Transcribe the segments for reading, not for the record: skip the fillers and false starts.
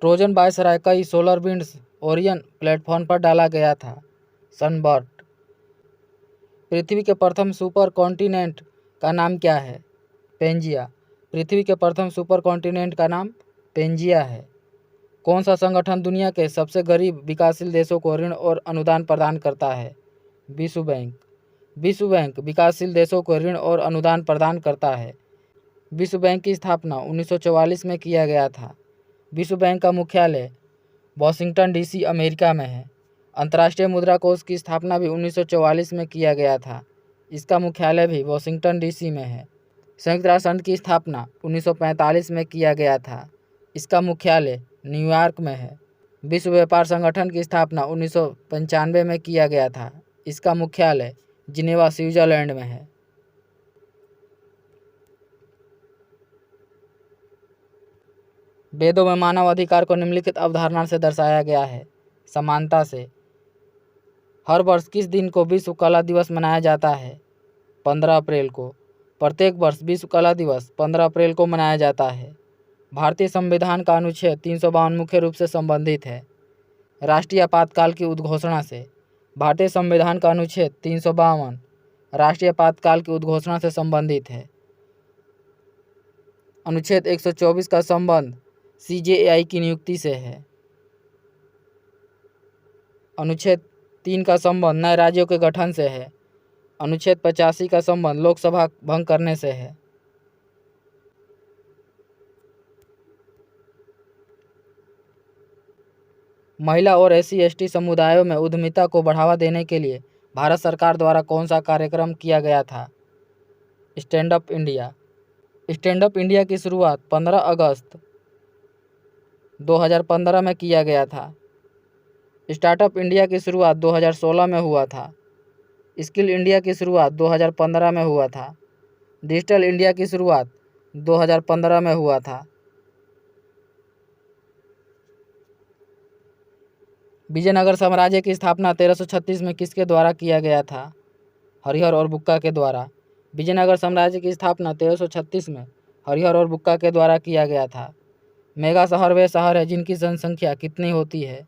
Trojan viceroy कई solar winds Orion platform पर डाला गया था। सनबर्ट। पृथ्वी के प्रथम सुपर कॉन्टिनेंट का नाम क्या है? पेंजिया। पृथ्वी के प्रथम सुपर कॉन्टिनेंट का नाम पेंजिया है। कौन सा संगठन दुनिया के सबसे गरीब विकासशील देशों को ऋण और अनुदान प्रदान करता है? विश्व बैंक। विश्व बैंक विकासशील देशों को ऋण और अनुदान प्रदान करता है। विश्व बैंक की स्थापना 1944 में किया गया था। विश्व बैंक का मुख्यालय वाशिंगटन डीसी अमेरिका में है। अंतर्राष्ट्रीय मुद्रा कोष की स्थापना भी 1944 में किया गया था। इसका मुख्यालय भी वाशिंगटन डीसी में है। संयुक्त राष्ट्र संघ की स्थापना 1945 में किया गया था। इसका मुख्यालय न्यूयॉर्क में है। विश्व व्यापार संगठन की स्थापना 1995 में किया गया था। इसका मुख्यालय जिनेवा स्विट्जरलैंड में है। वेदों में मानव अधिकार को निम्नलिखित अवधारणा से दर्शाया गया है। समानता से। हर वर्ष किस दिन को विश्व कला दिवस मनाया जाता है? 15 अप्रैल को। प्रत्येक वर्ष विश्व कला दिवस 15 अप्रैल को मनाया जाता है। भारतीय संविधान का अनुच्छेद 352 मुख्य रूप से संबंधित है राष्ट्रीय आपातकाल की उद्घोषणा से। भारतीय संविधान का अनुच्छेद 352 राष्ट्रीय आपातकाल की उद्घोषणा से संबंधित है। अनुच्छेद 124 का संबंध CJAI की नियुक्ति से है। अनुच्छेद 3 का संबंध नए राज्यों के गठन से है। अनुच्छेद 85 का संबंध लोकसभा भंग करने से है। महिला और SC/ST समुदायों में उद्यमिता को बढ़ावा देने के लिए भारत सरकार द्वारा कौन सा कार्यक्रम किया गया था? Stand up India. Stand up India की शुरुआत 15 अगस्त 2015 में किया गया था। स्टार्टअप इंडिया की शुरुआत 2016 में हुआ था। स्किल इंडिया की शुरुआत 2015 में हुआ था। डिजिटल इंडिया की शुरुआत 2015 में हुआ था। विजयनगर साम्राज्य की स्थापना 1336 में किसके द्वारा किया गया था? हरिहर और बुक्का के द्वारा। विजयनगर साम्राज्य की स्थापना 1336 में हरिहर और बुक्का के द्वारा किया गया था। मेगा शहर वे शहर है जिनकी जनसंख्या कितनी होती है?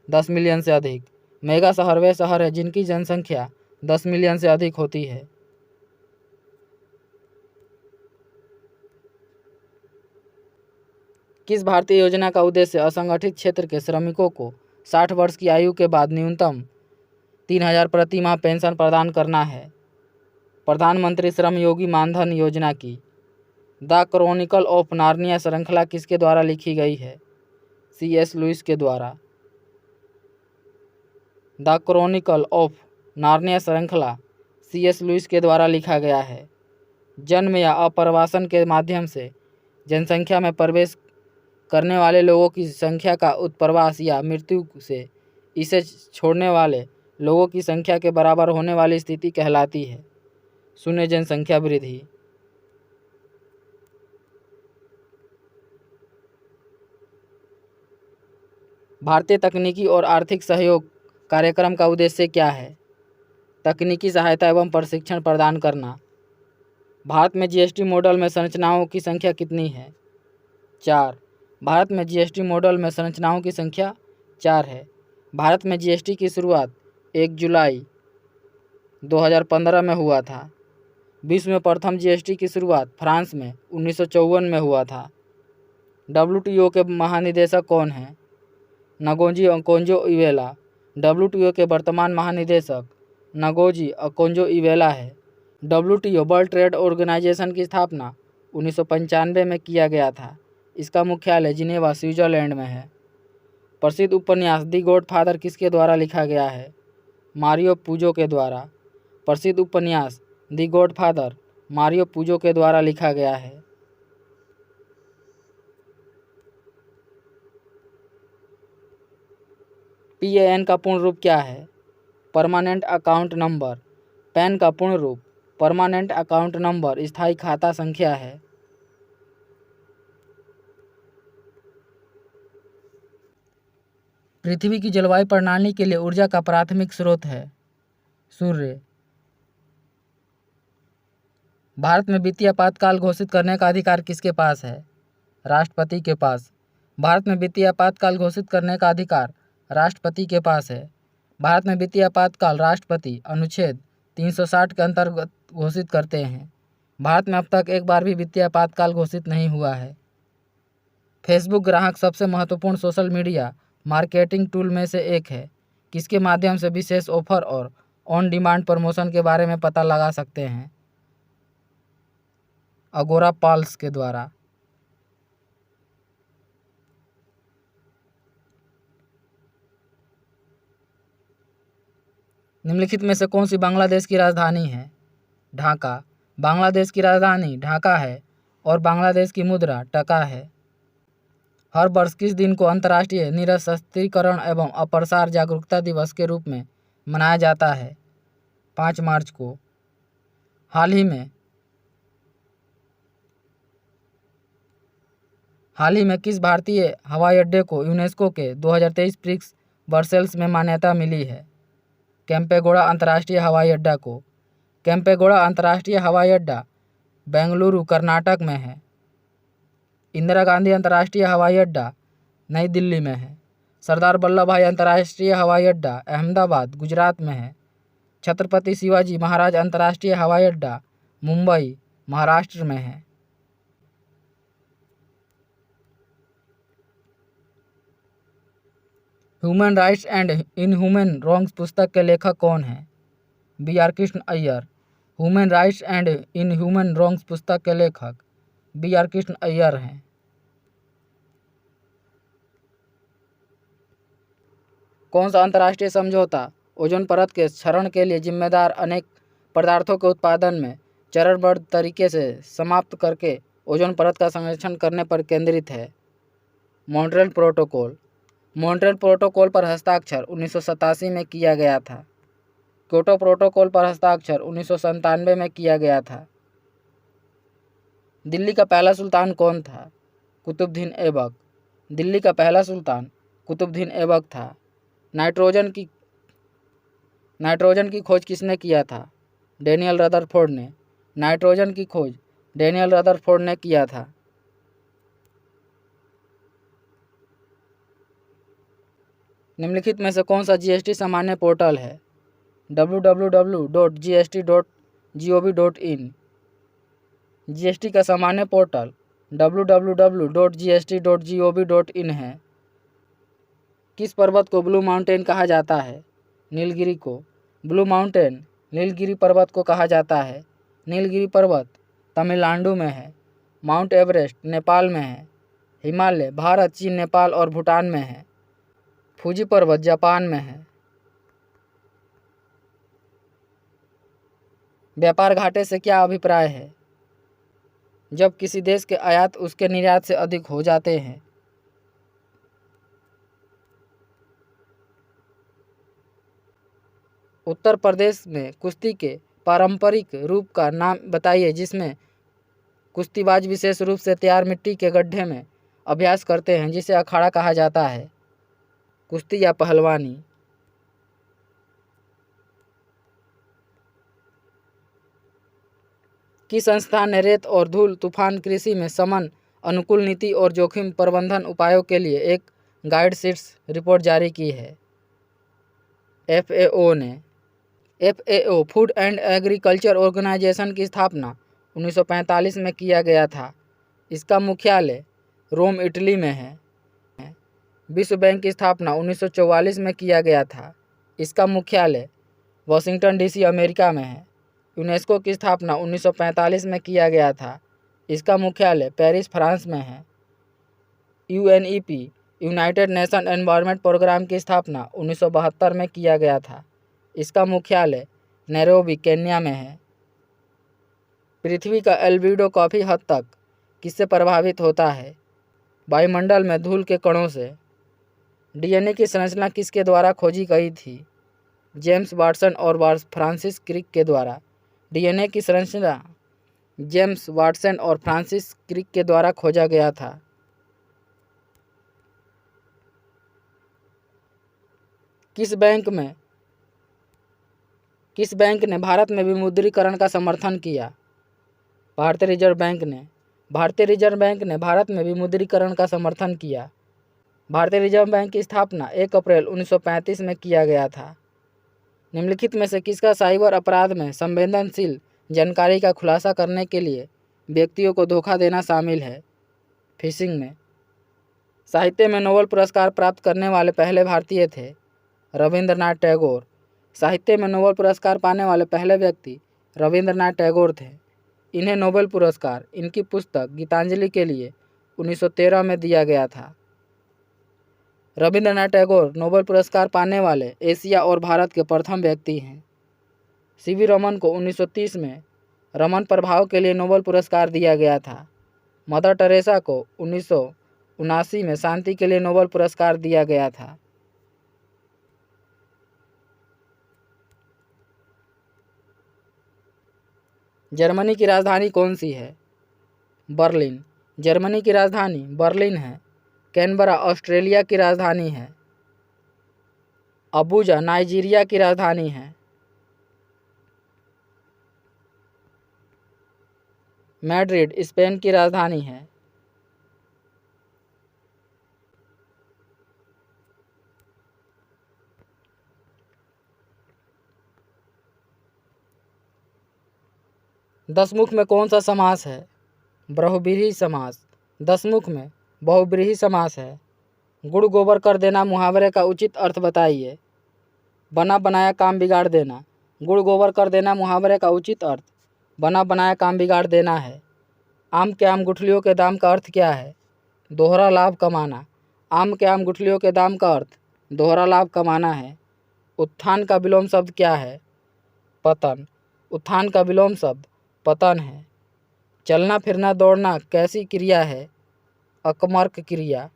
10 मिलियन से अधिक। मेगा शहर वे शहर है जिनकी जनसंख्या 10 मिलियन से अधिक होती है। किस भारतीय योजना का उद्देश्य असंगठित क्षेत्र के श्रमिकों को 60 वर्ष की आयु के बाद न्यूनतम 3000 प्रति माह पेंशन प्रदान करना है? प्रधानमंत्री श्रम योगी मानधन योजना की। द क्रॉनिकल ऑफ नार्निया श्रृंखला किसके द्वारा लिखी गई है? C.S. लुइस के द्वारा। द क्रॉनिकल ऑफ नार्निया श्रृंखला C.S. लुइस के द्वारा लिखा गया है। जन्म या अप्रवासन के माध्यम से जनसंख्या में प्रवेश करने वाले लोगों की संख्या का उत्प्रवास या मृत्यु से इसे छोड़ने वाले लोगों की संख्या के बराबर होने वाली स्थिति कहलाती है। शून्य जनसंख्या वृद्धि। भारतीय तकनीकी और आर्थिक सहयोग कार्यक्रम का उद्देश्य क्या है? तकनीकी सहायता एवं प्रशिक्षण प्रदान करना। भारत में GST मॉडल में संरचनाओं की संख्या कितनी है? 4। भारत में GST मॉडल में संरचनाओं की संख्या 4 है। भारत में GST की शुरुआत 1 जुलाई 2015 में हुआ था। विश्व में प्रथम GST की शुरुआत फ्रांस में 1954 में हुआ था। WTO के महानिदेशक कौन हैं? Ngozi Okonjo-Iweala. WTO के वर्तमान महानिदेशक नगोजी ओकोंजो-इवेला है। WTO वर्ल्ड ट्रेड ऑर्गेनाइजेशन की स्थापना 1995 में किया गया था। इसका मुख्यालय जिनेवा स्विट्जरलैंड में है। प्रसिद्ध उपन्यास दी गॉडफादर किसके द्वारा लिखा गया है? मारियो पुजो के द्वारा। प्रसिद्ध उपन्यास दी गॉडफादर मारियो पुजो के द्वारा लिखा गया है। PAN का पूर्ण रूप क्या है? Permanent account number. पैन का पूर्ण रूप परमानेंट अकाउंट नंबर स्थायी खाता संख्या है। पृथ्वी की जलवायु प्रणाली के लिए ऊर्जा का प्राथमिक स्रोत है सूर्य। भारत में वित्तीय आपातकाल घोषित करने का अधिकार किसके पास है? राष्ट्रपति के पास। भारत में वित्तीय आपातकाल घोषित करने का अधिकार राष्ट्रपति के पास है। भारत में वित्तीय आपातकाल राष्ट्रपति अनुच्छेद 360 के अंतर्गत घोषित करते हैं। भारत में अब तक एक बार भी वित्तीय आपातकाल घोषित नहीं हुआ है। फेसबुक ग्राहक सबसे महत्वपूर्ण सोशल मीडिया मार्केटिंग टूल में से एक है, किसके माध्यम से विशेष ऑफर और ऑन डिमांड प्रमोशन के बारे में पता लगा सकते हैं। अगोरा पल्स के द्वारा। निम्नलिखित में से कौन सी बांग्लादेश की राजधानी है? ढाका। बांग्लादेश की राजधानी ढाका है और बांग्लादेश की मुद्रा टका है। हर वर्ष किस दिन को अंतर्राष्ट्रीय निरस्त्रीकरण एवं अप्रसार जागरूकता दिवस के रूप में मनाया जाता है? 5 मार्च को। हाल ही में किस भारतीय हवाई अड्डे को यूनेस्को के 2023 प्रिक्स ब्रसेल्स में मान्यता मिली है? केम्पेगौड़ा अंतर्राष्ट्रीय हवाई अड्डा को। केम्पेगौड़ा अंतर्राष्ट्रीय हवाई अड्डा बेंगलुरु कर्नाटक में है। इंदिरा गांधी अंतर्राष्ट्रीय हवाई अड्डा नई दिल्ली में है। सरदार वल्लभ भाई अंतर्राष्ट्रीय हवाई अड्डा अहमदाबाद गुजरात में है। छत्रपति शिवाजी महाराज अंतर्राष्ट्रीय हवाई अड्डा मुंबई महाराष्ट्र में है। Human rights and inhuman wrongs पुस्तक के लेखक कौन हैं? B R. Krishna Iyer. Human rights and inhuman wrongs पुस्तक के लेखक बी.आर. कृष्ण अय्यर हैं। कौन सा अंतर्राष्ट्रीय समझौता ओजोन परत के क्षरण के लिए जिम्मेदार अनेक पदार्थों के उत्पादन में चरणबद्ध तरीके से समाप्त करके ओजोन परत का संरक्षण करने पर केंद्रित है? Montreal protocol. मॉन्ट्रियल प्रोटोकॉल पर हस्ताक्षर 1987 में किया गया था। क्योटो प्रोटोकॉल पर हस्ताक्षर 1997 में किया गया था। दिल्ली का पहला सुल्तान कौन था? कुतुबुद्दीन ऐबक। दिल्ली का पहला सुल्तान कुतुबुद्दीन ऐबक था। नाइट्रोजन की खोज किसने किया था? डेनियल रदरफोर्ड ने। नाइट्रोजन की खोज डेनियल रदरफोर्ड ने किया था। निम्नलिखित में से कौन सा जीएसटी सामान्य पोर्टल है? www.gst.gov.in। जीएसटी का सामान्य पोर्टल www.gst.gov.in है। किस पर्वत को ब्लू माउंटेन कहा जाता है? नीलगिरी को। ब्लू माउंटेन नीलगिरी पर्वत को कहा जाता है। नीलगिरी पर्वत तमिलनाडु में है। माउंट एवरेस्ट नेपाल में है। हिमालय भारत, चीन, नेपाल और भूटान में है। फूजी पर्वत जापान में है। व्यापार घाटे से क्या अभिप्राय है? जब किसी देश के आयात उसके निर्यात से अधिक हो जाते हैं। उत्तर प्रदेश में कुश्ती के पारंपरिक रूप का नाम बताइए जिसमें कुश्तीबाज विशेष रूप से तैयार मिट्टी के गड्ढे में अभ्यास करते हैं, जिसे अखाड़ा कहा जाता है। कुश्ती या पहलवानी। किस संस्थान ने रेत और धूल तूफान कृषि में समन अनुकूल नीति और जोखिम प्रबंधन उपायों के लिए एक गाइडशीट्स रिपोर्ट जारी की है? FAO ने। FAO food and agriculture organisation की स्थापना 1945 में किया गया था। इसका मुख्यालय रोम इटली में है। विश्व बैंक की स्थापना 1944 में किया गया था। इसका मुख्यालय वाशिंगटन DC अमेरिका में है। यूनेस्को की स्थापना 1945 में किया गया था। इसका मुख्यालय पेरिस फ्रांस में है। UNEP United Nation Environment Programme की स्थापना 1972 में किया गया था। इसका मुख्यालय नैरोबी केन्या में है। पृथ्वी का एल्बिडो काफ़ी हद तक किससे प्रभावित होता है? वायुमंडल में धूल के कणों से। DNA की संरचना किसके द्वारा खोजी गई थी? जेम्स वाटसन और फ्रांसिस क्रिक के द्वारा। DNA की संरचना जेम्स वाटसन और फ्रांसिस क्रिक के द्वारा खोजा गया था। किस बैंक ने भारत में विमुद्रीकरण का समर्थन किया? भारतीय रिजर्व बैंक ने। भारतीय रिजर्व बैंक ने भारत में विमुद्रीकरण का समर्थन किया। भारतीय रिजर्व बैंक की स्थापना 1 अप्रैल 1935 में किया गया था। निम्नलिखित में से किसका साइबर अपराध में संवेदनशील जानकारी का खुलासा करने के लिए व्यक्तियों को धोखा देना शामिल है? फिशिंग में। साहित्य में नोबेल पुरस्कार प्राप्त करने वाले पहले भारतीय थे रविंद्रनाथ टैगोर। साहित्य में नोबेल पुरस्कार पाने वाले पहले व्यक्ति रविंद्रनाथ टैगोर थे। इन्हें नोबेल पुरस्कार इनकी पुस्तक गीतांजलि के लिए 1913 में दिया गया था। रविंद्रनाथ टैगोर नोबेल पुरस्कार पाने वाले एशिया और भारत के प्रथम व्यक्ति हैं। सीवी रमन को 1930 में रमन प्रभाव के लिए नोबेल पुरस्कार दिया गया था। मदर टेरेसा को 1979 में शांति के लिए नोबेल पुरस्कार दिया गया था। जर्मनी की राजधानी कौन सी है? बर्लिन। जर्मनी की राजधानी बर्लिन है। कैनबरा ऑस्ट्रेलिया की राजधानी है। अबुजा नाइजीरिया की राजधानी है। मैड्रिड स्पेन की राजधानी है। दसमुख में कौन सा समास है? बहुब्रीहि समास। दसमुख में बहुब्रीहि समास है। गुड़ गोबर कर देना मुहावरे का उचित अर्थ बताइए। बना बनाया काम बिगाड़ देना। गुड़ गोबर कर देना मुहावरे का उचित अर्थ बना बनाया काम बिगाड़ देना है। आम के आम गुठलियों के दाम का अर्थ क्या है? दोहरा लाभ कमाना। आम के आम गुठलियों के दाम का अर्थ दोहरा लाभ कमाना है। उत्थान का विलोम शब्द क्या है? पतन। उत्थान का विलोम शब्द पतन है। चलना फिरना दौड़ना कैसी क्रिया है? अकर्मक क्रिया।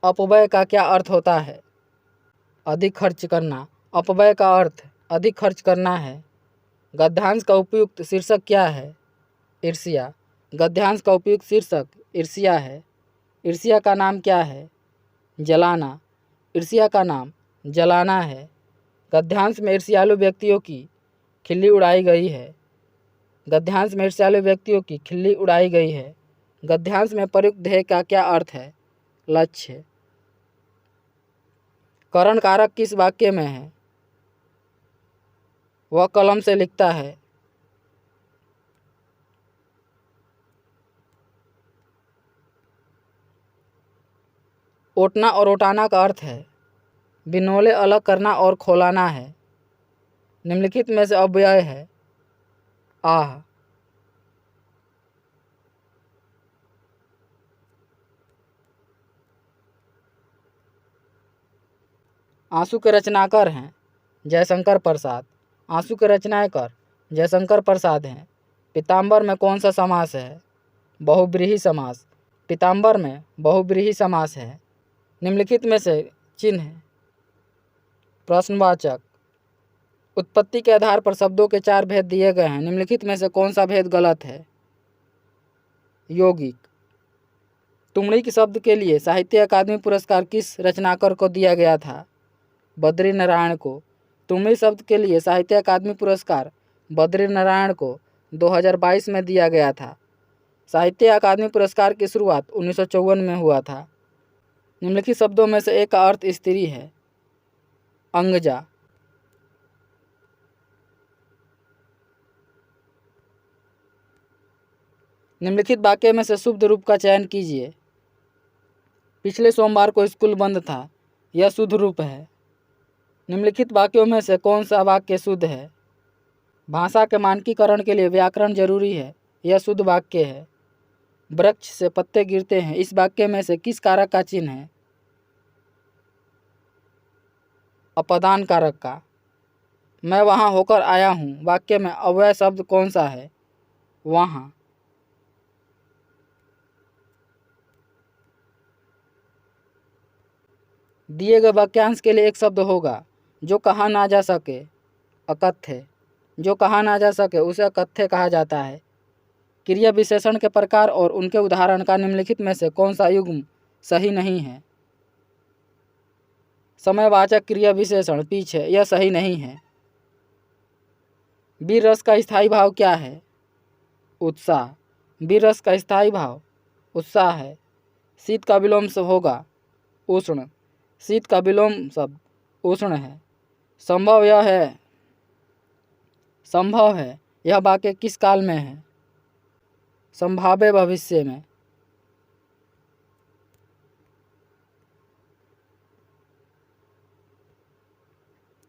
अपव्यय का क्या अर्थ होता है? अधिक खर्च करना। अपव्यय का अर्थ अधिक खर्च करना है। गद्यांश का उपयुक्त शीर्षक क्या है? ईर्ष्या। गद्यांश का उपयुक्त शीर्षक ईर्ष्या है। ईर्ष्या का नाम क्या है? जलाना। ईर्ष्या का नाम जलाना है। गद्यांश में ईर्ष्यालु व्यक्तियों की खिल्ली उड़ाई गई है। गद्यांश में ईर्ष्यालु व्यक्तियों की खिल्ली उड़ाई गई है। गद्यांश में प्रयुक्त ध्येय का क्या अर्थ है? लक्ष्य। करण कारक किस वाक्य में है? वह कलम से लिखता है। ओटना और ओटाना का अर्थ है बिनोले अलग करना और खोलाना है। निम्नलिखित में से अव्यय है? आह। आंसू के रचनाकार हैं जयशंकर प्रसाद। आंसू के रचनाकार जयशंकर प्रसाद हैं। पीताम्बर में कौन सा समास है? बहुब्रीहि समास। पीताम्बर में बहुब्रीहि समास है। निम्नलिखित में से चिन्ह प्रश्नवाचक। उत्पत्ति के आधार पर शब्दों के 4 भेद दिए गए हैं। निम्नलिखित में से कौन सा भेद गलत है? यौगिक। तुमड़ी के शब्द के लिए साहित्य अकादमी पुरस्कार किस रचनाकार को दिया गया था? बद्री नारायण को। तुमड़ी शब्द के लिए साहित्य अकादमी पुरस्कार बद्री नारायण को 2022 में दिया गया था। साहित्य अकादमी पुरस्कार की शुरुआत 1954 में हुआ था। निम्नलिखित शब्दों में से एक का अर्थ स्त्री है। अंगजा। निम्नलिखित वाक्य में से शुद्ध रूप का चयन कीजिए। पिछले सोमवार को स्कूल बंद था। यह शुद्ध रूप है। निम्नलिखित वाक्यों में से कौन सा वाक्य शुद्ध है? भाषा के मानकीकरण के लिए व्याकरण जरूरी है। यह शुद्ध वाक्य है। वृक्ष से पत्ते गिरते हैं इस वाक्य में से किस कारक का चिन्ह है? अपदान कारक का। मैं वहाँ होकर आया हूँ वाक्य में अव्यय शब्द कौन सा है? वहाँ। दिए गए वाक्यांश के लिए एक शब्द होगा जो कहा ना जा सके। अकथ्य। जो कहा ना जा सके उसे अकथ्य कहा जाता है। क्रिया विशेषण के प्रकार और उनके उदाहरण का निम्नलिखित में से कौन सा युग्म सही नहीं है? समयवाचक क्रिया विशेषण पीछे, यह सही नहीं है। वीर रस का स्थायी भाव क्या है? उत्साह। वीर रस का स्थायी भाव उत्साह है। शीत का विलोम शब्द होगा उष्ण। शीत का विलोम शब्द उष्ण है। संभव है यह वाक्य किस काल में है? संभाव्य भविष्य में।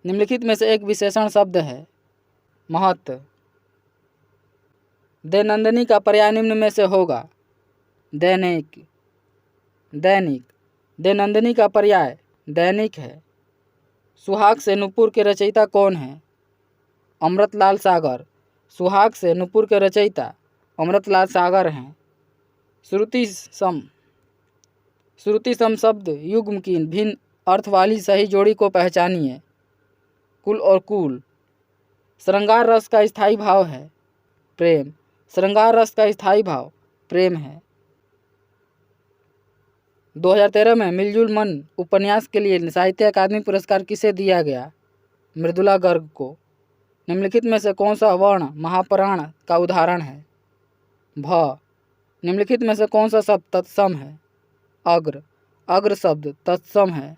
निम्नलिखित में से एक विशेषण शब्द है महत्व। दैनंदिनी का पर्याय निम्न में से होगा दैनिक। दैनंदिनी का पर्याय दैनिक है। सुहाग से नुपुर के रचयिता कौन है? अमृतलाल सागर। सुहाग से नुपुर के रचयिता अमृतलाल सागर हैं। श्रुति सम शब्द युग्म की भिन्न अर्थ वाली सही जोड़ी को पहचानिए। कुल और कूल। श्रृंगार रस का स्थायी भाव है प्रेम। श्रृंगार रस का स्थायी भाव प्रेम है। 2013 में मिलजुल मन उपन्यास के लिए साहित्य अकादमी पुरस्कार किसे दिया गया? मृदुला गर्ग को। निम्नलिखित में से कौन सा वर्ण महाप्राण का उदाहरण है? भ। निम्नलिखित में से कौन सा शब्द तत्सम है? अग्र। अग्र शब्द तत्सम है।